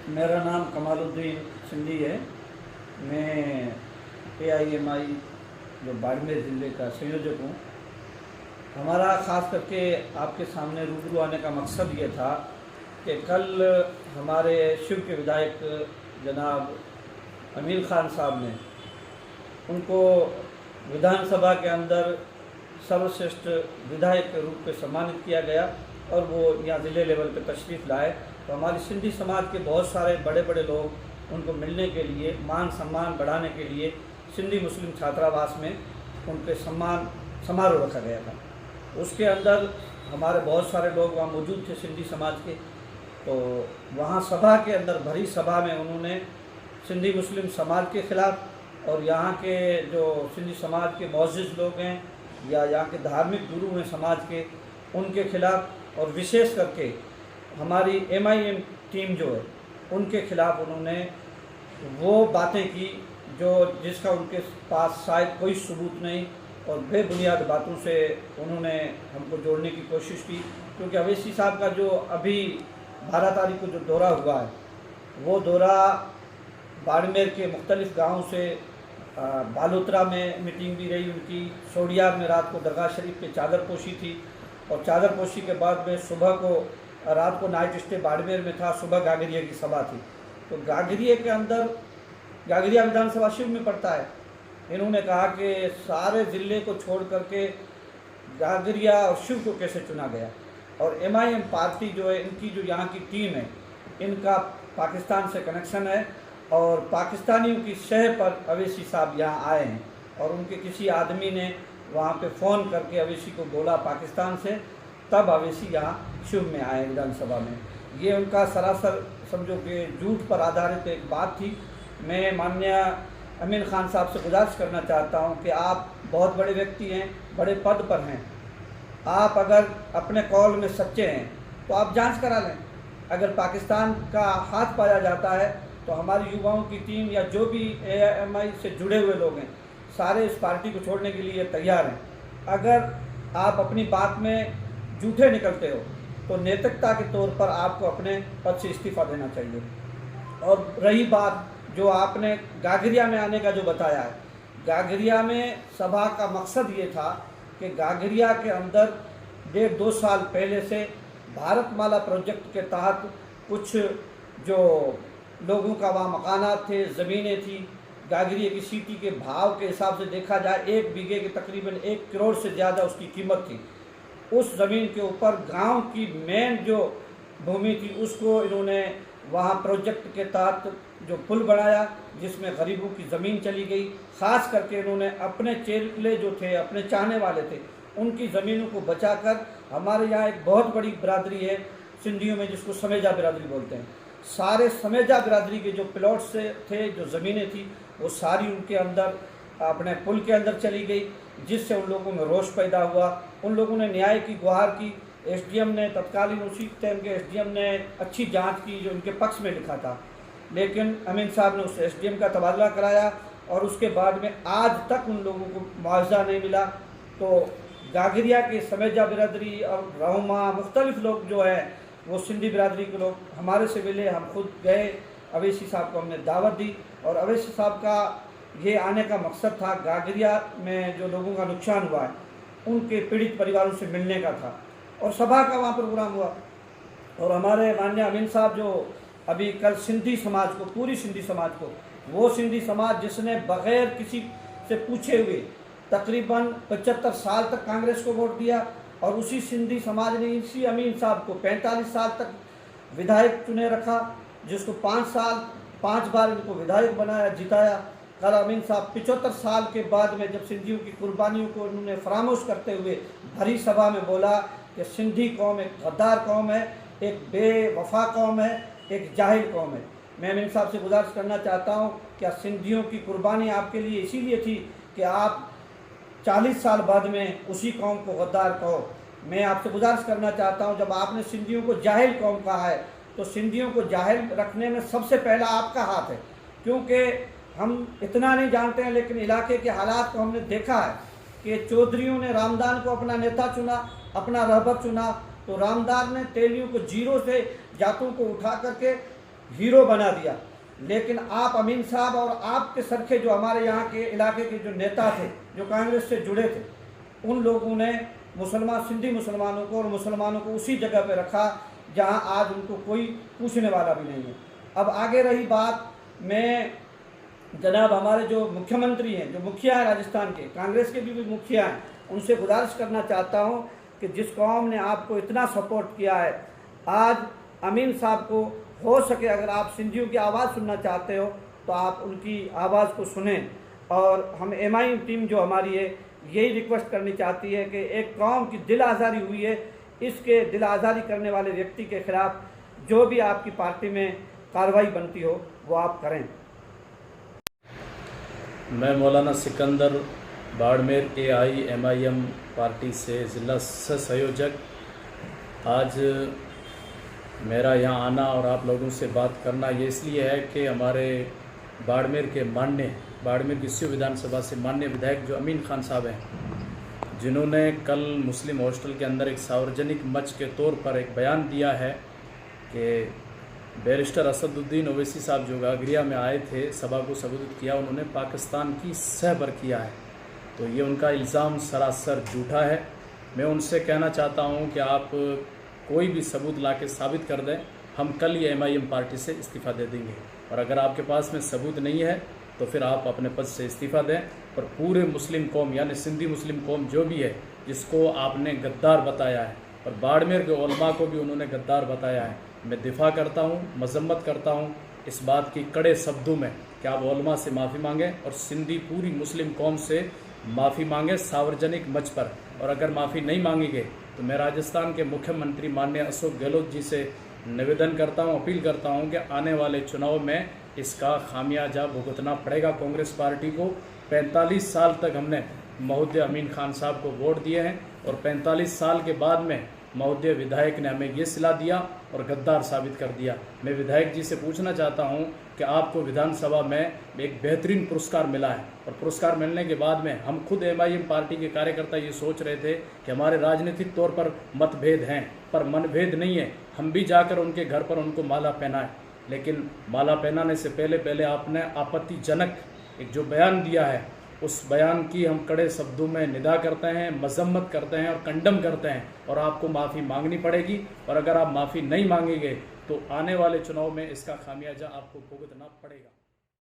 मेरा नाम कमालुद्दीन सिंधी है। मैं AIMI जो बाड़मेर ज़िले का संयोजक हूँ। हमारा ख़ास करके आपके सामने रूबरू आने का मकसद ये था कि कल हमारे शिव के विधायक जनाब अमीन खान साहब ने उनको विधानसभा के अंदर सर्वश्रेष्ठ विधायक के रूप में सम्मानित किया गया और वो यहाँ ज़िले लेवल पे तशरीफ़ लाए। तो हमारे सिंधी समाज के बहुत सारे बड़े बड़े लोग उनको मिलने के लिए, मान सम्मान बढ़ाने के लिए सिंधी मुस्लिम छात्रावास में उनके सम्मान समारोह रखा गया था। उसके अंदर हमारे बहुत सारे लोग वहाँ मौजूद थे सिंधी समाज के। तो वहाँ सभा के अंदर भरी सभा में उन्होंने सिंधी मुस्लिम समाज के ख़िलाफ़ और यहाँ के जो सिंधी समाज के मुअज़्ज़िज़ लोग हैं या यहाँ के धार्मिक गुरु हैं समाज के, उनके ख़िलाफ़ और विशेष करके हमारी MIM टीम जो है उनके ख़िलाफ़ उन्होंने वो बातें की जिसका उनके पास शायद कोई सबूत नहीं और बेबुनियाद बातों से उन्होंने हमको जोड़ने की कोशिश की। क्योंकि अवैसी साहब का जो अभी 12 तारीख को जो दौरा हुआ है, वो दौरा बाड़मेर के मुख्तलिफ़ गाँव से बालोतरा में मीटिंग भी रही उनकी, सोडियार में रात को दरगाह शरीफ पे चादर पोशी थी और चादर पोशी के बाद में रात को नाइट स्टे बाड़मेर में था, सुबह गागरिया की सभा थी। तो गागरिया के अंदर, गागरिया विधानसभा शिव में पड़ता है। इन्होंने कहा कि सारे ज़िले को छोड़ करके गागरिया और शिव को कैसे चुना गया। और MIM पार्टी जो है, इनकी जो यहाँ की टीम है, इनका पाकिस्तान से कनेक्शन है और पाकिस्तानियों की शह पर अवैसी साहब यहाँ आए हैं और उनके किसी आदमी ने वहाँ पे फ़ोन करके अवैसी को बोला पाकिस्तान से, तब अवैसी यहाँ शिव में आए विधानसभा में। ये उनका सरासर समझो कि झूठ पर आधारित एक बात थी। मैं माननीय अमीन खान साहब से गुजारिश करना चाहता हूँ कि आप बहुत बड़े व्यक्ति हैं, बड़े पद पर हैं, आप अगर अपने कॉल में सच्चे हैं तो आप जांच करा लें। अगर पाकिस्तान का हाथ पाया जाता है तो हमारी युवाओं की टीम या जो भी AIMI से जुड़े हुए लोग हैं, सारे इस पार्टी को छोड़ने के लिए तैयार हैं। अगर आप अपनी बात में झूठे निकलते हो तो नैतिकता के तौर पर आपको अपने पद से इस्तीफ़ा देना चाहिए। और रही बात जो आपने गागरिया में आने का जो बताया है, गागरिया में सभा का मकसद ये था कि गागरिया के अंदर 1.5-2 साल पहले से भारतमाला प्रोजेक्ट के तहत कुछ जो लोगों का वहाँ मकानात थे, ज़मीनें थी, गागरिया की सिटी के भाव के हिसाब से देखा जाए 1 बीघे के तकरीबन 1 करोड़ से ज़्यादा उसकी कीमत थी। उस ज़मीन के ऊपर गांव की मेन जो भूमि थी उसको इन्होंने वहाँ प्रोजेक्ट के तहत जो पुल बनाया जिसमें गरीबों की ज़मीन चली गई। ख़ास करके इन्होंने अपने चेले जो थे, अपने चाहने वाले थे, उनकी ज़मीनों को बचाकर, हमारे यहाँ एक बहुत बड़ी बिरादरी है सिंधियों में जिसको समेजा बिरादरी बोलते हैं, सारे समेजा बिरादरी के जो प्लॉट्स थे, जो ज़मीनें थी, वो सारी उनके अंदर अपने पुल के अंदर चली गई, जिससे उन लोगों में रोष पैदा हुआ। उन लोगों ने न्याय की गुहार की। SDM ने तत्कालीन उसी टाइम के SDM ने अच्छी जांच की जो उनके पक्ष में लिखा था, लेकिन अमीन साहब ने उस SDM का तबादला कराया और उसके बाद में आज तक उन लोगों को मुआवजा नहीं मिला। तो गागरिया के समेजा बिरादरी और रहमा मुख्तलिफ लोग जो है वो सिंधी बिरादरी के लोग हमारे से मिले, हम खुद गए, अवैसी साहब को हमने दावत दी और अवैसी साहब का ये आने का मकसद था गागरिया में जो लोगों का नुकसान हुआ है उनके पीड़ित परिवारों से मिलने का था और सभा का वहाँ प्रोग्राम हुआ। और हमारे माननीय अमीन साहब जो अभी कल सिंधी समाज को, पूरी सिंधी समाज को, वो सिंधी समाज जिसने बग़ैर किसी से पूछे हुए तकरीबन 75 साल तक कांग्रेस को वोट दिया और उसी सिंधी समाज ने इसी अमीन साहब को 45 साल तक विधायक चुने रखा, जिसको 5 बार इनको विधायक बनाया, जिताया। कल अमीन साहब 75 साल के बाद में जब सिंधियों की कुर्बानियों को उन्होंने फरामोश करते हुए भरी सभा में बोला कि सिंधी कौम एक गद्दार कौम है, एक बेवफा कौम है, एक जाहिल कौम है। मैं अमीन साहब से गुजारिश करना चाहता हूँ, क्या सिंधियों की कुर्बानी आपके लिए इसीलिए थी कि आप 40 साल बाद में उसी कौम को गद्दार कहो? मैं आपसे गुजारिश करना चाहता हूँ, जब आपने सिंधियों को जाहिल कौम कहा है तो सिंधियों को जाहिल रखने में सबसे पहला आपका हाथ है, क्योंकि हम इतना नहीं जानते हैं लेकिन इलाके के हालात को हमने देखा है कि चौधरियों ने रामदान को अपना नेता चुना, अपना रहबर चुना, तो रामदान ने तेलियों को जीरो से जातों को उठा करके हीरो बना दिया। लेकिन आप अमीन साहब और आपके सरखे जो हमारे यहाँ के इलाके के जो नेता थे, जो कांग्रेस से जुड़े थे, उन लोगों ने सिंधी मुसलमानों को और मुसलमानों को उसी जगह पे रखा जहाँ आज उनको कोई पूछने वाला भी नहीं है। अब आगे रही बात, मैं जनाब हमारे जो मुख्यमंत्री हैं, जो मुखिया हैं राजस्थान के, कांग्रेस के भी मुखिया हैं, उनसे गुजारिश करना चाहता हूं कि जिस कौम ने आपको इतना सपोर्ट किया है, आज अमीन साहब को हो सके अगर आप सिंधियों की आवाज़ सुनना चाहते हो तो आप उनकी आवाज़ को सुनें। और हम एमआईएम टीम जो हमारी है यही रिक्वेस्ट करनी चाहती है कि एक कौम की दिल आज़ारी हुई है, इसके दिल आज़ारी करने वाले व्यक्ति के खिलाफ जो भी आपकी पार्टी में कार्रवाई बनती हो वो आप करें। मैं मौलाना सिकंदर बाड़मेर AIMIM पार्टी से ज़िला सह संयोजक। आज मेरा यहाँ आना और आप लोगों से बात करना ये इसलिए है कि हमारे बाड़मेर की शिव विधानसभा से माननीय विधायक जो अमीन खान साहब हैं, जिन्होंने कल मुस्लिम हॉस्टल के अंदर एक सार्वजनिक मंच के तौर पर एक बयान दिया है कि बैरिस्टर असदुद्दीन ओवैसी साहब जो गागरिया में आए थे, सभा को संबोधित किया, उन्होंने पाकिस्तान की सहबर किया है। तो ये उनका इल्ज़ाम सरासर झूठा है। मैं उनसे कहना चाहता हूँ कि आप कोई भी सबूत लाके साबित कर दें, हम कल ही MIM पार्टी से इस्तीफ़ा दे देंगे। और अगर आपके पास में सबूत नहीं है तो फिर आप अपने पद से इस्तीफ़ा दें। और पूरे मुस्लिम कौम यानी सिंधी मुस्लिम कौम जो भी है, जिसको आपने गद्दार बताया है, और बाड़मेर के उलमा को भी उन्होंने गद्दार बताया है, मैं दिफा करता हूँ, मजम्मत करता हूँ इस बात की कड़े शब्दों में कि आप उलमा से माफ़ी मांगें और सिंधी पूरी मुस्लिम कौम से माफ़ी मांगें सार्वजनिक मंच पर। और अगर माफ़ी नहीं मांगेंगे तो मैं राजस्थान के मुख्यमंत्री माननीय अशोक गहलोत जी से निवेदन करता हूं, अपील करता हूं कि आने वाले चुनाव में इसका खामियाजा भुगतना पड़ेगा कांग्रेस पार्टी को। 45 साल तक हमने महोदय अमीन खान साहब को वोट दिए हैं और 45 साल के बाद में महोदय विधायक ने हमें ये सिला दिया और गद्दार साबित कर दिया। मैं विधायक जी से पूछना चाहता हूं कि आपको विधानसभा में एक बेहतरीन पुरस्कार मिला है, और पुरस्कार मिलने के बाद में हम खुद MIM पार्टी के कार्यकर्ता ये सोच रहे थे कि हमारे राजनीतिक तौर पर मतभेद हैं, पर मनभेद नहीं है। हम भी जाकर उनके घर पर उनको माला पहनाए, लेकिन माला पहनाने से पहले आपने आपत्तिजनक एक जो बयान दिया है, उस बयान की हम कड़े शब्दों में निदा करते हैं, मजम्मत करते हैं और कंडम करते हैं, और आपको माफ़ी मांगनी पड़ेगी। और अगर आप माफ़ी नहीं मांगेंगे तो आने वाले चुनाव में इसका खामियाजा आपको भुगतना पड़ेगा।